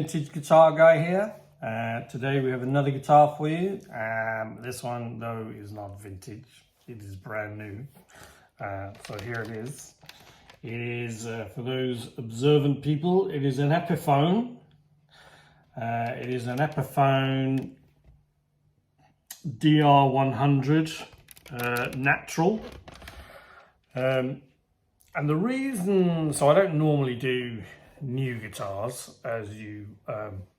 Vintage Guitar Guy here. Today we have another guitar for you. This one though is not vintage, it is brand new. So here it is. It is, for those observant people, it is an Epiphone. It is an Epiphone DR100 natural. And the reason, so I don't normally do new guitars, as you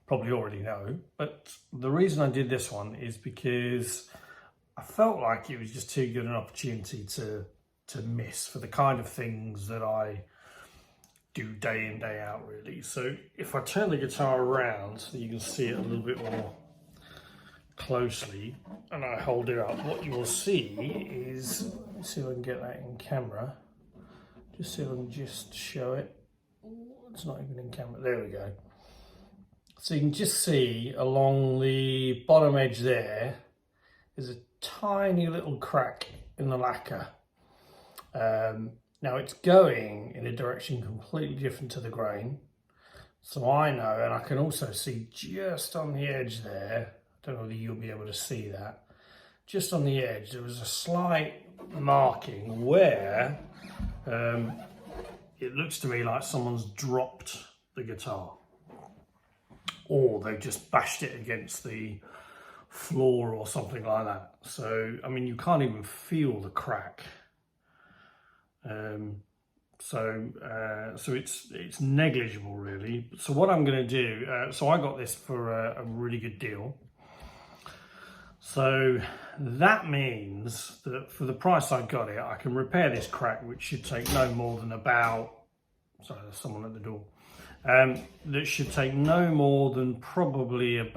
probably already know, but the reason I did this one is because I felt like it was just too good an opportunity to miss for the kind of things that I do day in, day out, really. So if I turn the guitar around so you can see it a little bit more closely and I hold it up, what you will see is, let me see if I can get that in camera, just see if I can just show it. It's not even in camera, there we go. So you can just see along the bottom edge there is a tiny little crack in the lacquer. Now it's going in a direction completely different to the grain. So I know, and I can also see just on the edge there, I don't know whether you'll be able to see that, just on the edge there was a slight marking where it looks to me like someone's dropped the guitar, or they've just bashed it against the floor or something like that. So, I mean, you can't even feel the crack. So it's negligible, really. So what I'm going to do, so I got this for a really good deal. So that means that for the price I got it, I can repair this crack, which should take no more than about, sorry, there's someone at the door. That should take no more than probably an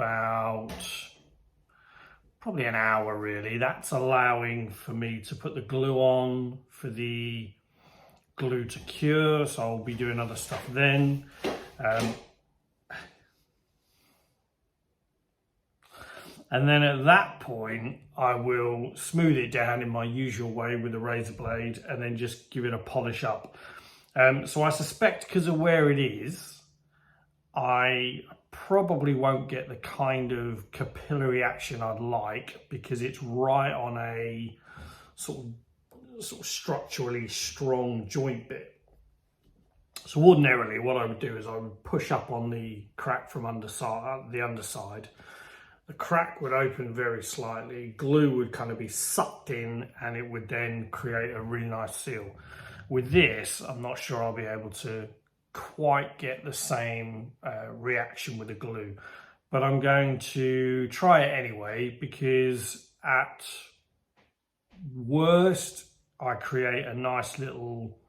hour, really. That's allowing for me to put the glue on, for the glue to cure, so I'll be doing other stuff then. And then at that point, I will smooth it down in my usual way with a razor blade and then just give it a polish up. So I suspect because of where it is, I probably won't get the kind of capillary action I'd like, because it's right on a sort of structurally strong joint bit. So ordinarily what I would do is I would push up on the crack from the underside. The crack would open very slightly, glue would kind of be sucked in, and it would then create a really nice seal. With this, I'm not sure I'll be able to quite get the same reaction with the glue, but I'm going to try it anyway, because at worst, I create a nice little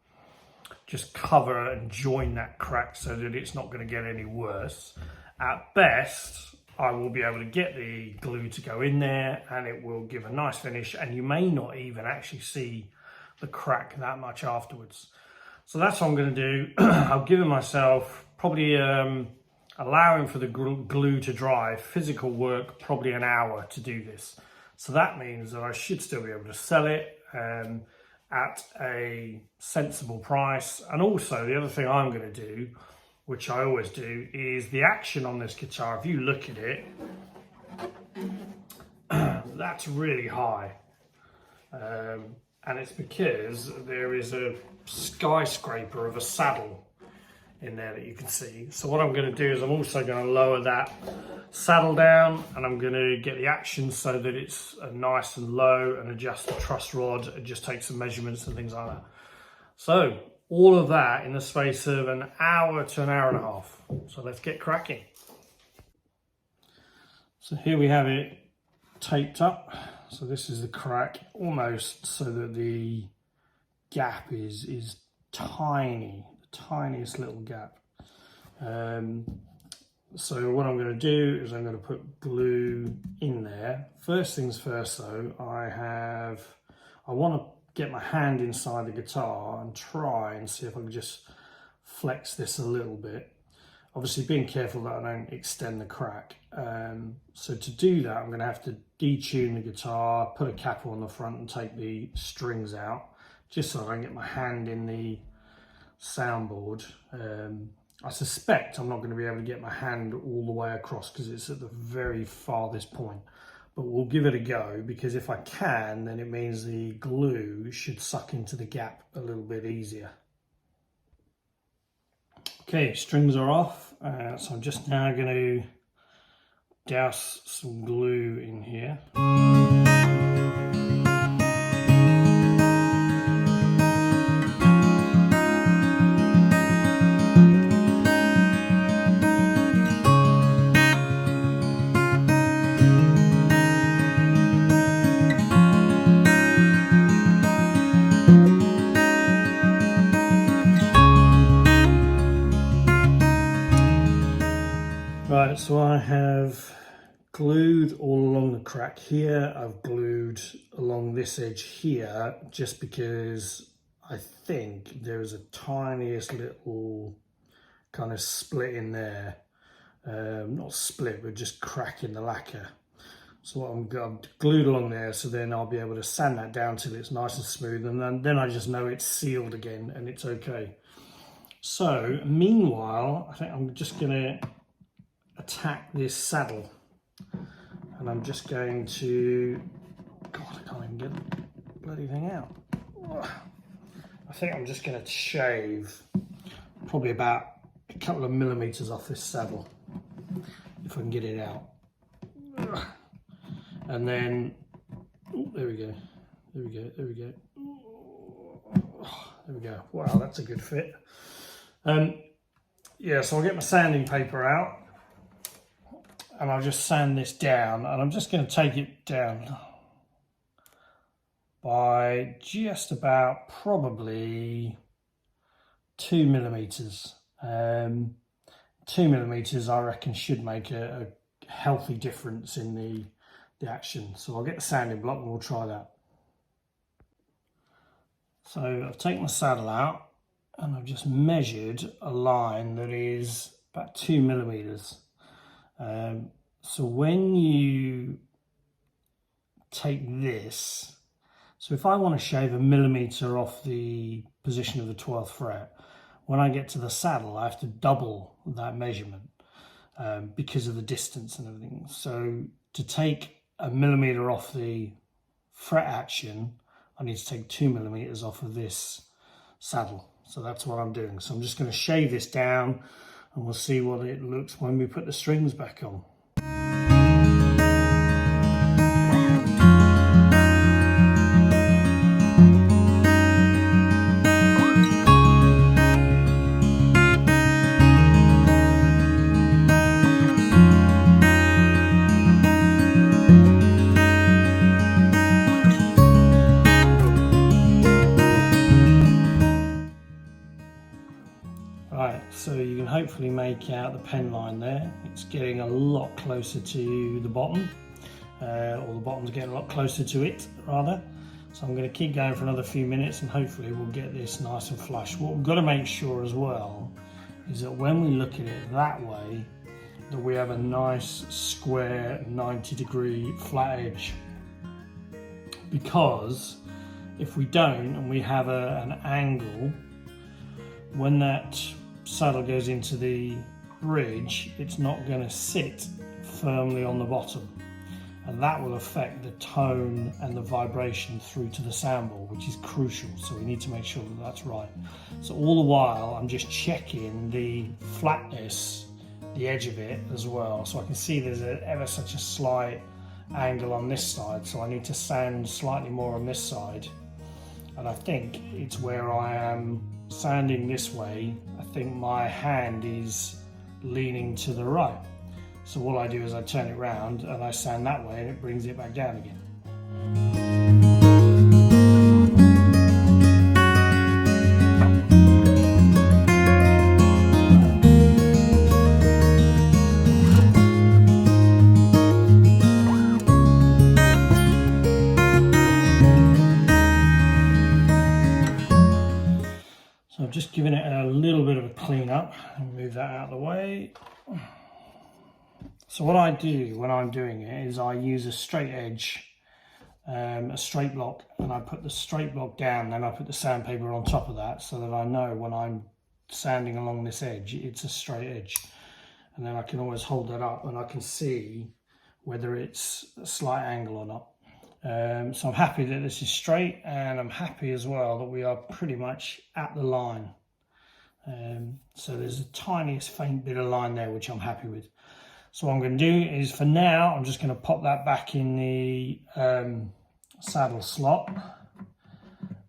just cover and join that crack so that it's not going to get any worse. At best, I will be able to get the glue to go in there and it will give a nice finish, and you may not even actually see the crack that much afterwards. So that's what I'm going to do. I've given myself probably allowing for the glue to dry, physical work, probably an hour to do this. So that means that I should still be able to sell it at a sensible price. And also the other thing I'm going to do, which I always do, is the action on this guitar. If you look at it, that's really high. And it's because there is a skyscraper of a saddle in there that you can see. So what I'm going to do is I'm also going to lower that saddle down, and I'm going to get the action so that it's nice and low, and adjust the truss rod and just take some measurements and things like that. So all of that in the space of an hour to an hour and a half. So let's get cracking. So here we have it taped up. So this is the crack, almost so that the gap is tiny, the tiniest little gap. So what I'm going to do is I'm going to put glue in there. First things first though, I want to get my hand inside the guitar and try and see if I can just flex this a little bit. Obviously being careful that I don't extend the crack. So to do that, I'm going to have to detune the guitar, put a cap on the front and take the strings out, just so I can get my hand in the soundboard. I suspect I'm not going to be able to get my hand all the way across because it's at the very farthest point. But we'll give it a go, because if I can, then it means the glue should suck into the gap a little bit easier. Okay, strings are off, so I'm just now going to douse some glue in here. Right, so I have glued all along the crack here. I've glued along this edge here, just because I think there is a tiniest little kind of split in there. Not split, but just crack in the lacquer. So what I've glued along there, so then I'll be able to sand that down till it's nice and smooth, and then I just know it's sealed again and it's okay. So meanwhile, I think I'm just gonna attack this saddle, and I'm just going to, God, I can't even get the bloody thing out. I think I'm just going to shave probably about a couple of millimeters off this saddle, if I can get it out. And then, oh, there we go, there we go, there we go, there we go. Wow, that's a good fit. Yeah, so I'll get my sanding paper out, and I'll just sand this down, and I'm just going to take it down by just about probably 2 millimeters. 2 millimeters, I reckon, should make a healthy difference in the action. So I'll get the sanding block and we'll try that. So I've taken the saddle out and I've just measured a line that is about 2 millimeters. So when you take this, so if I want to shave a millimeter off the position of the 12th fret, when I get to the saddle, I have to double that measurement because of the distance and everything. So to take a millimeter off the fret action, I need to take 2 millimeters off of this saddle. So that's what I'm doing. So I'm just going to shave this down, and we'll see what it looks when we put the strings back on. Right, so you can hopefully make out the pen line there. It's getting a lot closer to the bottom, or the bottom's getting a lot closer to it, rather. So I'm going to keep going for another few minutes, and hopefully we'll get this nice and flush. What we've got to make sure as well is that when we look at it that way, that we have a nice square 90-degree flat edge. Because if we don't, and we have an angle, when that saddle goes into the bridge, it's not going to sit firmly on the bottom, and that will affect the tone and the vibration through to the soundboard, which is crucial. So we need to make sure that that's right. So all the while I'm just checking the flatness, the edge of it as well, so I can see there's ever such a slight angle on this side, so I need to sand slightly more on this side. And I think it's where I am sanding this way, I think my hand is leaning to the right. So all I do is I turn it round and I sand that way, and it brings it back down again. So I've just given it a little bit of a clean up and move that out of the way. So what I do when I'm doing it is I use a straight edge, a straight block, and I put the straight block down, then I put the sandpaper on top of that, so that I know when I'm sanding along this edge, it's a straight edge. And then I can always hold that up and I can see whether it's a slight angle or not. So I'm happy that this is straight, and I'm happy as well that we are pretty much at the line. So there's a tiniest faint bit of line there, which I'm happy with. So what I'm going to do is, for now, I'm just going to pop that back in the saddle slot.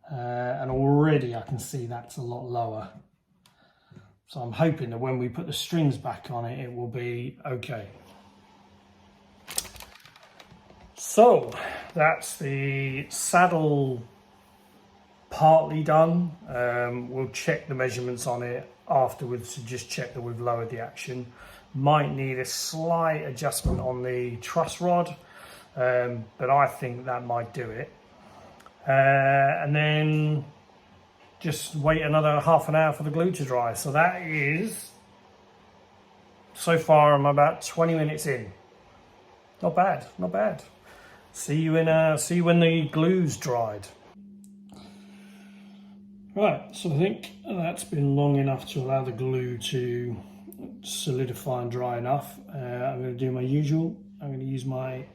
And already I can see that's a lot lower. So I'm hoping that when we put the strings back on it, it will be okay. So that's the saddle partly done. We'll check the measurements on it afterwards to just check that we've lowered the action. Might need a slight adjustment on the truss rod, but I think that might do it. And then just wait another half an hour for the glue to dry. So that is, so far I'm about 20 minutes in. Not bad, not bad. See you when the glue's dried. Right, so I think that's been long enough to allow the glue to solidify and dry enough. I'm going to do my usual. I'm going to use my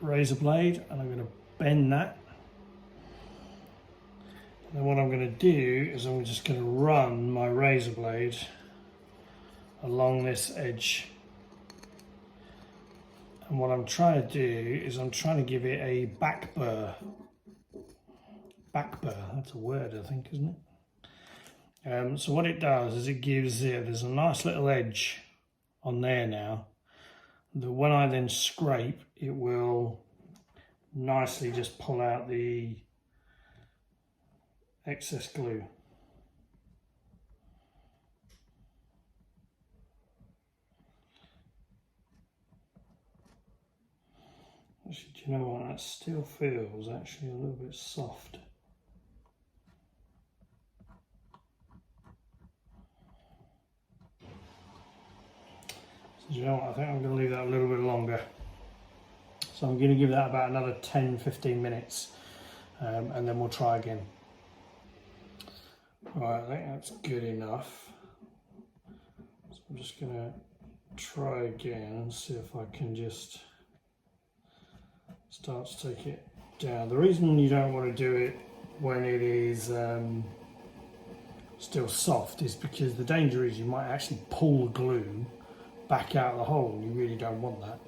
razor blade and I'm going to bend that. And then what I'm going to do is I'm just going to run my razor blade along this edge. And what I'm trying to do is I'm trying to give it a back burr. Back burr, that's a word I think, isn't it? So what it does is it gives there's a nice little edge on there now, that when I then scrape, it will nicely just pull out the excess glue. Actually, do you know what? That still feels actually a little bit soft. So, do you know what? I think I'm going to leave that a little bit longer. So I'm going to give that about another 10-15 minutes, and then we'll try again. Right, I think that's good enough. So I'm just going to try again and see if I can just start to take it down. The reason you don't want to do it when it is still soft is because the danger is you might actually pull the glue back out of the hole, and you really don't want that.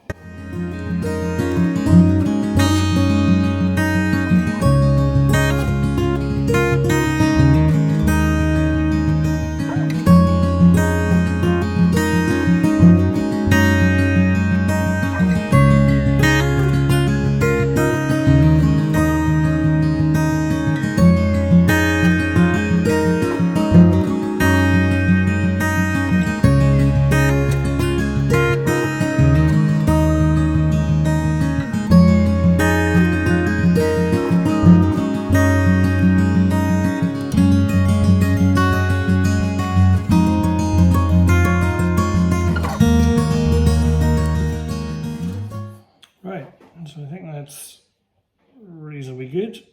So I think that's reasonably good.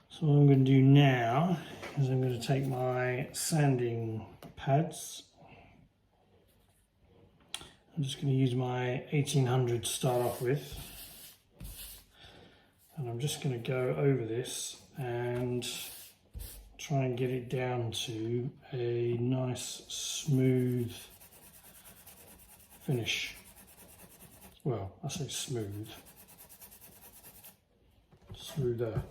So what I'm going to do now is I'm going to take my sanding pads. I'm just going to use my 1800 to start off with. And I'm just going to go over this and try and get it down to a nice smooth finish. Well, I say smooth, smoother.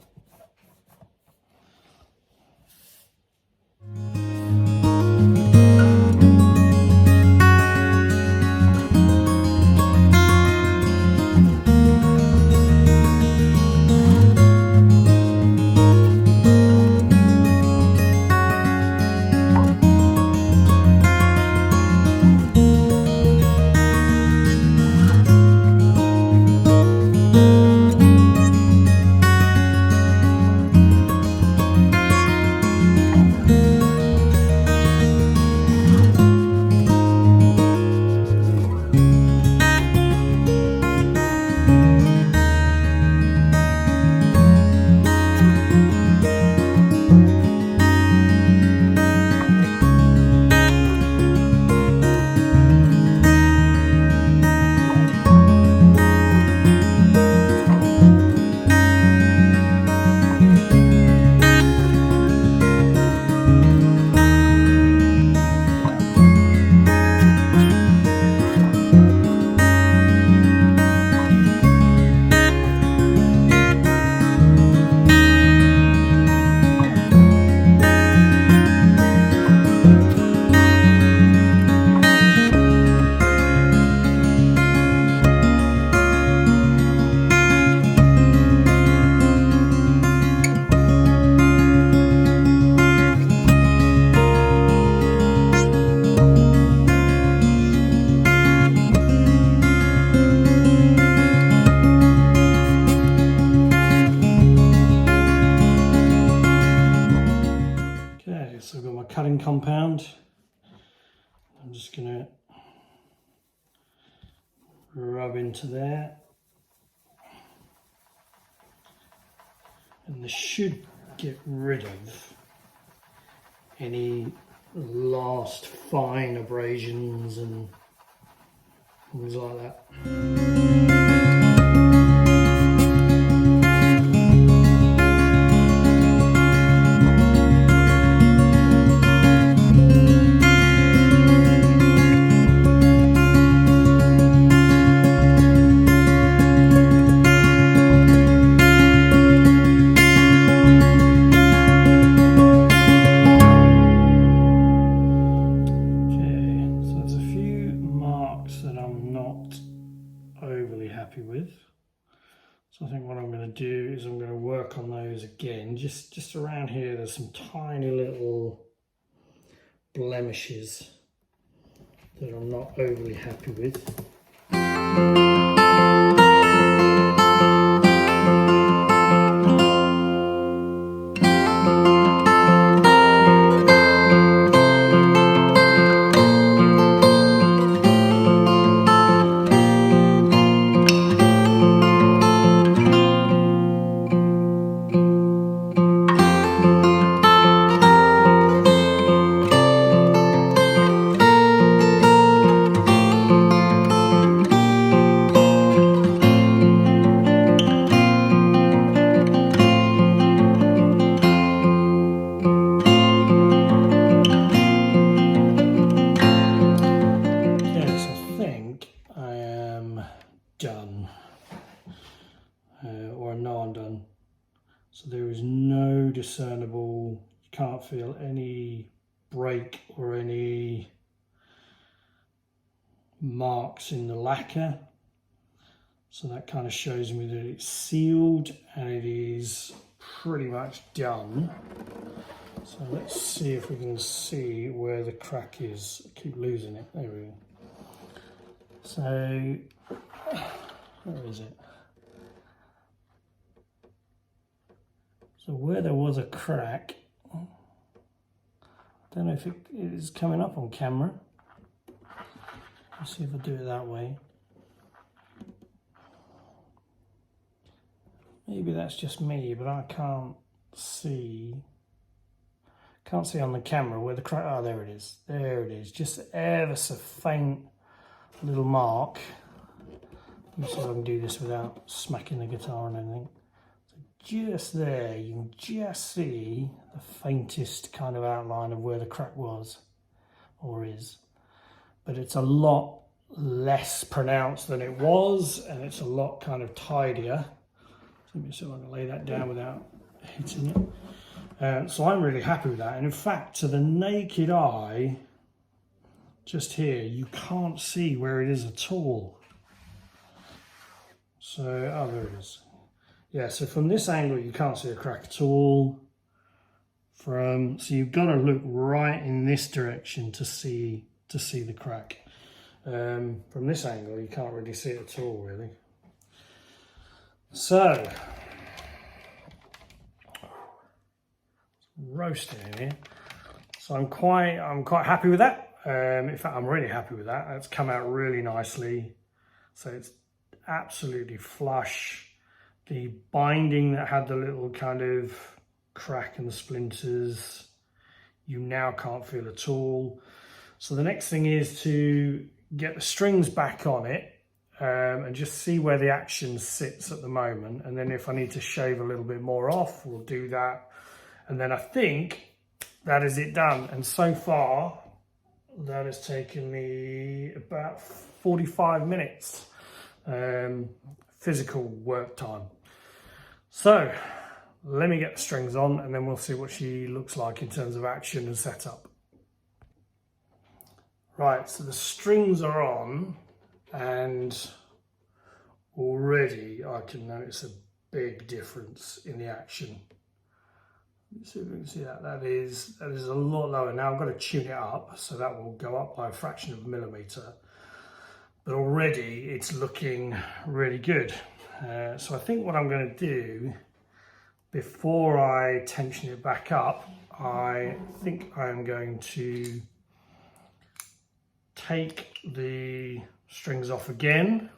rub into there. And this should get rid of any last fine abrasions and things like that. With. So I think what I'm going to do is I'm going to work on those again. Just around here there's some tiny little blemishes that I'm not overly happy with. Done, or I know I'm done. So there is no discernible, you can't feel any break or any marks in the lacquer. So that kind of shows me that it's sealed and it is pretty much done. So let's see if we can see where the crack is. I keep losing it, there we go. So, where is it? So where there was a crack, I don't know if it is coming up on camera. Let's see if I do it that way. Maybe that's just me, but I can't see on the camera where the crack, oh there it is, just ever so faint little mark. Let me see if I can do this without smacking the guitar and anything. So just there, you can just see the faintest kind of outline of where the crack was or is. But it's a lot less pronounced than it was, and it's a lot kind of tidier. So let me see if I can lay that down without hitting it. So I'm really happy with that. And in fact, to the naked eye, just here, you can't see where it is at all. So, oh, there it is. Yeah, so from this angle, you can't see a crack at all. So you've got to look right in this direction to see the crack. From this angle, you can't really see it at all, really. So, roasting in here. So I'm quite happy with that. In fact, I'm really happy with that. It's come out really nicely. So it's absolutely flush. The binding that had the little kind of crack and splinters, you now can't feel at all. So the next thing is to get the strings back on it and just see where the action sits at the moment. And then if I need to shave a little bit more off, we'll do that. And then I think that is it done. And so far, that has taken me about 45 minutes physical work time. So let me get the strings on and then we'll see what she looks like in terms of action and setup. Right, so the strings are on and already I can notice a big difference in the action. Let's see if we can see that. That is a lot lower. Now I've got to tune it up, so that will go up by a fraction of a millimetre. But already it's looking really good. So I think what I'm going to do, before I tension it back up, I think I'm going to take the strings off again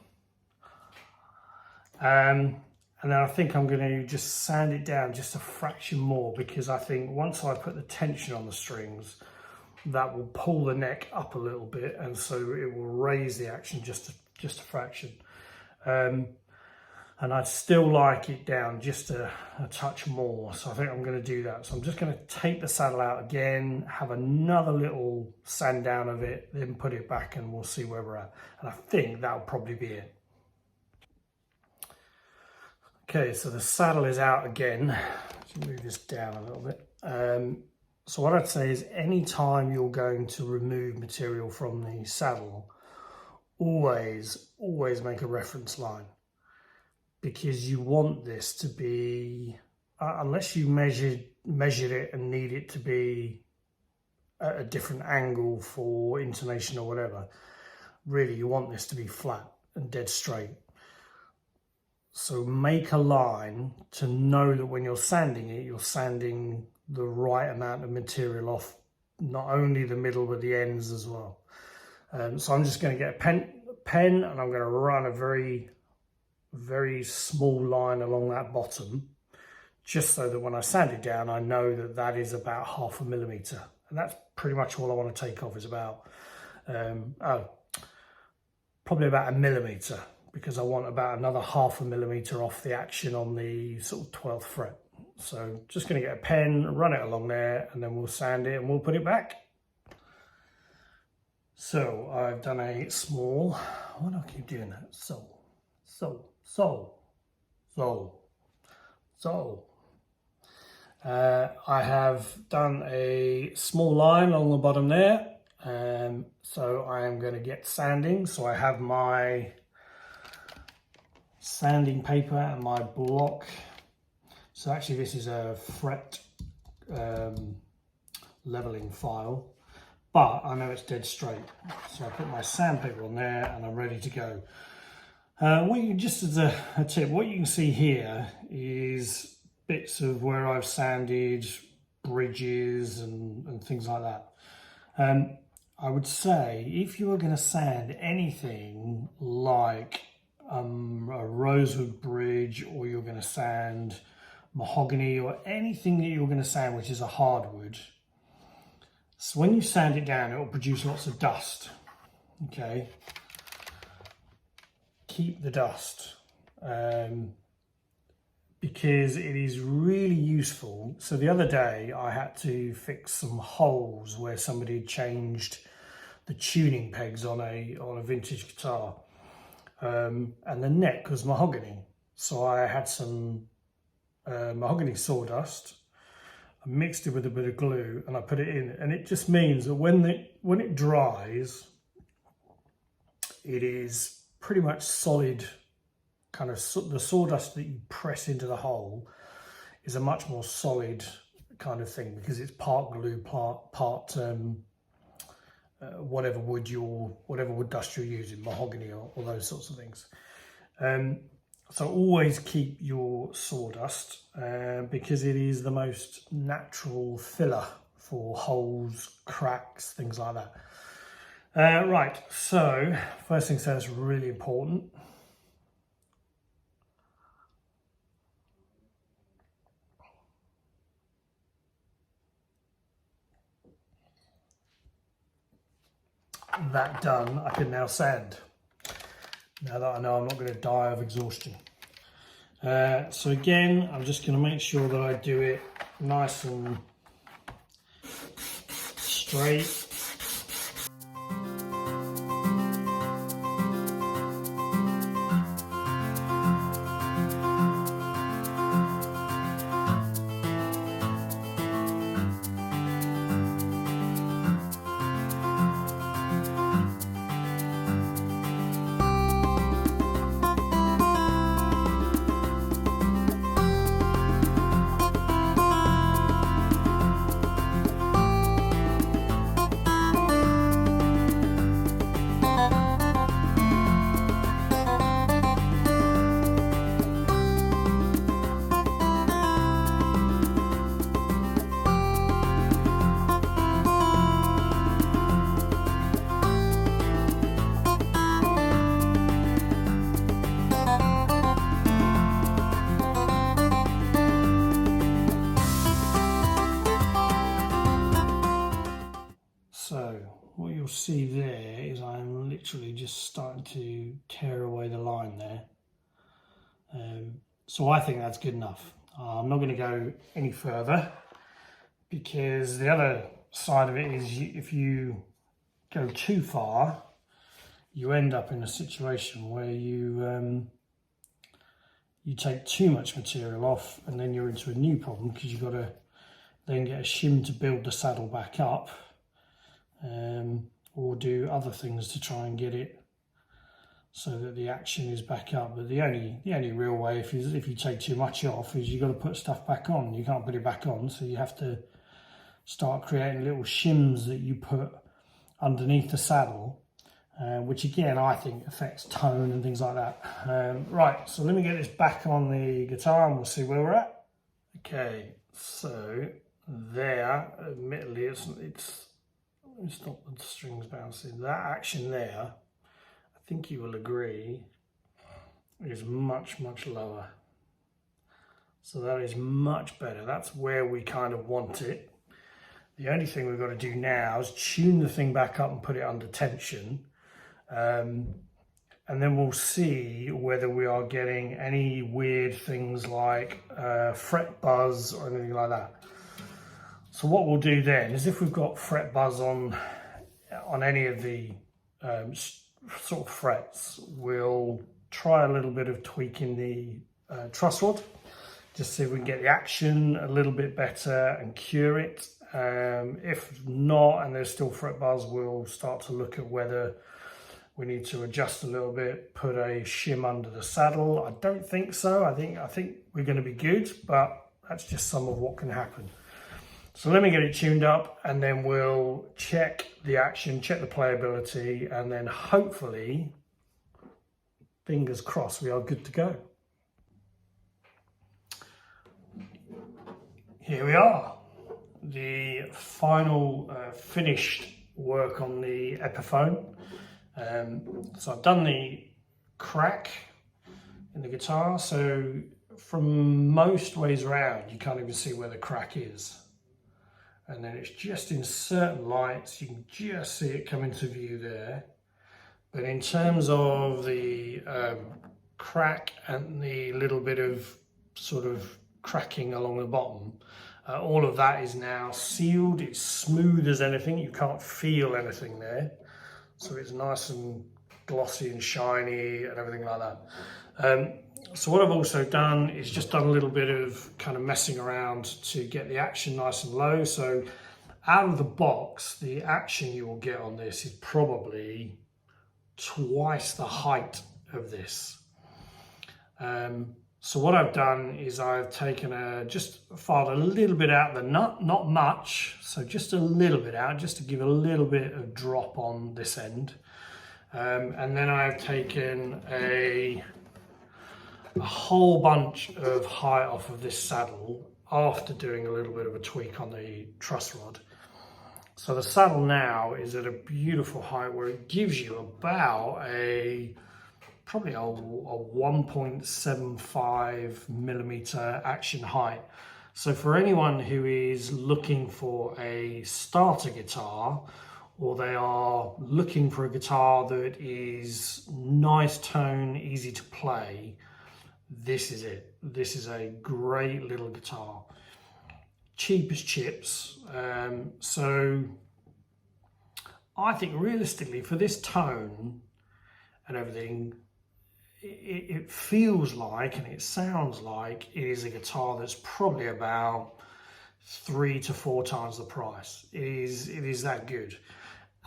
And then I think I'm going to just sand it down just a fraction more, because I think once I put the tension on the strings, that will pull the neck up a little bit, and so it will raise the action just a fraction. And I'd still like it down just a touch more, so I think I'm going to do that. So I'm just going to take the saddle out again, have another little sand down of it, then put it back, and we'll see where we're at. And I think that'll probably be it. Okay, so the saddle is out again. Let's move this down a little bit. So what I'd say is, anytime you're going to remove material from the saddle, always make a reference line, because you want this to be, unless you measured it and need it to be at a different angle for intonation or whatever, really you want this to be flat and dead straight. So make a line to know that when you're sanding it, you're sanding the right amount of material off, not only the middle but the ends as well. So I'm just going to get a pen and I'm going to run a very small line along that bottom, just so that when I sand it down, I know that that is about 0.5 millimeter. And that's pretty much all I want to take off, is about, probably about 1 millimeter, because I want about another 0.5 millimeter off the action on the sort of 12th fret. So just going to get a pen, run it along there, and then we'll sand it and we'll put it back. So I've done a small, why do I keep doing that? So. I have done a small line along the bottom there. So I am going to get sanding. So I have my sanding paper and my block. So actually this is a fret leveling file, but I know it's dead straight. So I put my sandpaper on there and I'm ready to go. Just as a tip, what you can see here is bits of where I've sanded bridges and things like that. I would say, if you are going to sand anything like a rosewood bridge, or you're going to sand mahogany, or anything that you're going to sand which is a hardwood, so when you sand it down, it will produce lots of dust. Okay, keep the dust, because it is really useful. So the other day I had to fix some holes where somebody had changed the tuning pegs on a vintage guitar, and the neck was mahogany. So I had some mahogany sawdust, I mixed it with a bit of glue, and I put it in, and it just means that when it dries, it is pretty much solid. Kind of the sawdust that you press into the hole is a much more solid kind of thing, because it's part glue, part whatever wood dust you're using, mahogany or those sorts of things. So always keep your sawdust, because it is the most natural filler for holes, cracks, things like that. Right, so first thing said, it's really important. That done, I can now sand. Now that I know I'm not going to die of exhaustion. So again, I'm just going to make sure that I do it nice and straight. you'll see there is I'm literally just starting to tear away the line there. So I think that's good enough. I'm not going to go any further, because the other side of it is if you go too far, you end up in a situation where you take too much material off, and then you're into a new problem, because you've got to then get a shim to build the saddle back up, or do other things to try and get it so that the action is back up. But the only real way, if you take too much off, is you've got to put stuff back on. You can't put it back on, so you have to start creating little shims that you put underneath the saddle, which again I think affects tone and things like that. Right, so let me get this back on the guitar and we'll see where we're at. Okay, so there, admittedly it's not the strings bouncing. That action there, I think you will agree, is much, much lower. So that is much better. That's where we kind of want it. The only thing we've got to do now is tune the thing back up and put it under tension. And then we'll see whether we are getting any weird things like fret buzz or anything like that. So what we'll do then is, if we've got fret buzz on any of the sort of frets, we'll try a little bit of tweaking the truss rod, just see if we can get the action a little bit better and cure it. If not, and there's still fret buzz, we'll start to look at whether we need to adjust a little bit, put a shim under the saddle. I don't think so. I think we're going to be good, but that's just some of what can happen. So let me get it tuned up, and then we'll check the action, check the playability, and then hopefully, fingers crossed, we are good to go. Here we are. The final finished work on the Epiphone. So I've done the crack in the guitar, so from most ways around you can't even see where the crack is, and then it's just in certain lights you can just see it come into view there. But in terms of the crack and the little bit of sort of cracking along the bottom, all of that is now sealed. It's smooth as anything. You can't feel anything there. So it's nice and glossy and shiny and everything like that. So what I've also done is just done a little bit of kind of messing around to get the action nice and low. So out of the box, the action you will get on this is probably twice the height of this. So what I've done is I've taken just filed a little bit out of the nut, not much, so just a little bit out, just to give a little bit of drop on this end. And then I've taken a whole bunch of height off of this saddle after doing a little bit of a tweak on the truss rod. So the saddle now is at a beautiful height where it gives you about probably a 1.75 millimeter action height. So for anyone who is looking for a starter guitar, or they are looking for a guitar that is nice tone, easy to play, this is it. This is a great little guitar. Cheap as chips. So I think realistically for this tone and everything, it feels like and it sounds like it is a guitar that's probably about 3 to 4 times the price. It is that good.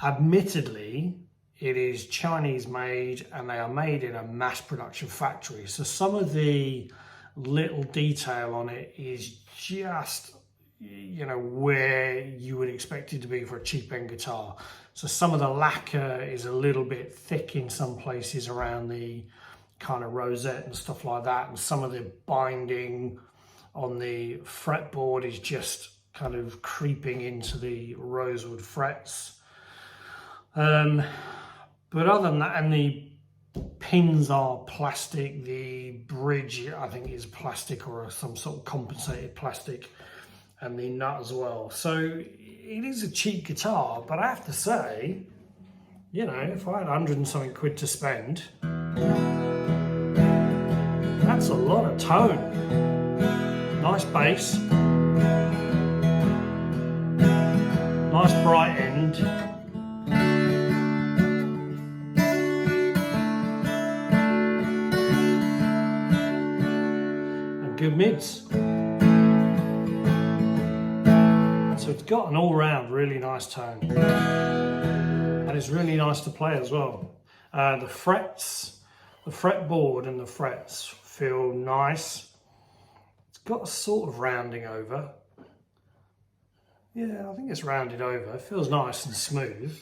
Admittedly, it is Chinese made and they are made in a mass production factory. So some of the little detail on it is just, you know, where you would expect it to be for a cheap end guitar. So some of the lacquer is a little bit thick in some places around the kind of rosette and stuff like that, and some of the binding on the fretboard is just kind of creeping into the rosewood frets. But other than that, and the pins are plastic, the bridge I think is plastic or some sort of compensated plastic, and the nut as well. So it is a cheap guitar, but I have to say you know, if I had 100 and something quid to spend, that's a lot of tone. Nice bass, nice bright end, and good mids. So it's got an all-round really nice tone, and it's really nice to play as well. The frets, the fretboard and the frets feel nice. It's got a sort of rounding over. Yeah, I think it's rounded over. It feels nice and smooth.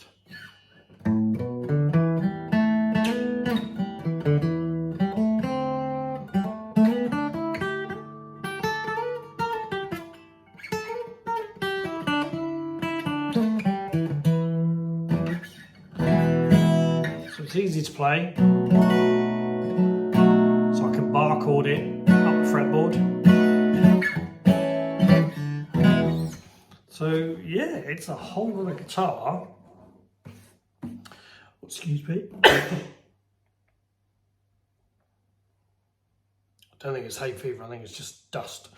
It's easy to play, so I can bar chord it up the fretboard. So yeah, it's a whole lot of guitar. Excuse me. I don't think it's hay fever, I think it's just dust.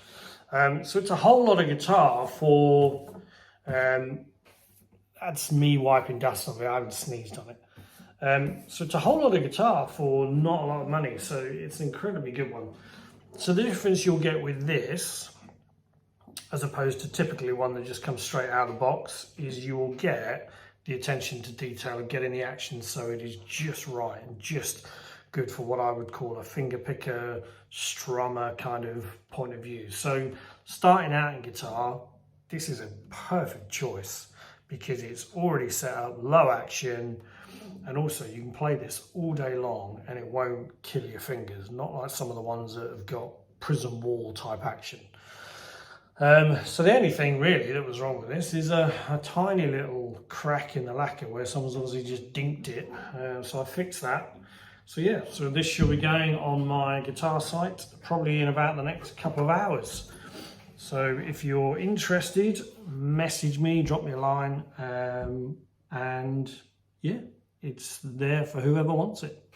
So it's a whole lot of guitar for, that's me wiping dust off it, I haven't sneezed on it. So it's a whole lot of guitar for not a lot of money, so it's an incredibly good one. So the difference you'll get with this, as opposed to typically one that just comes straight out of the box, is you will get the attention to detail of getting the action so it is just right and just good for what I would call a finger picker, strummer kind of point of view. So starting out in guitar, this is a perfect choice because it's already set up, low action, and also you can play this all day long and it won't kill your fingers, not like some of the ones that have got prison wall type action. So the only thing really that was wrong with this is a tiny little crack in the lacquer where someone's obviously just dinked it. So I fixed that. So yeah, so this should be going on my guitar site probably in about the next couple of hours. So if you're interested, message me, drop me a line, and yeah, it's there for whoever wants it.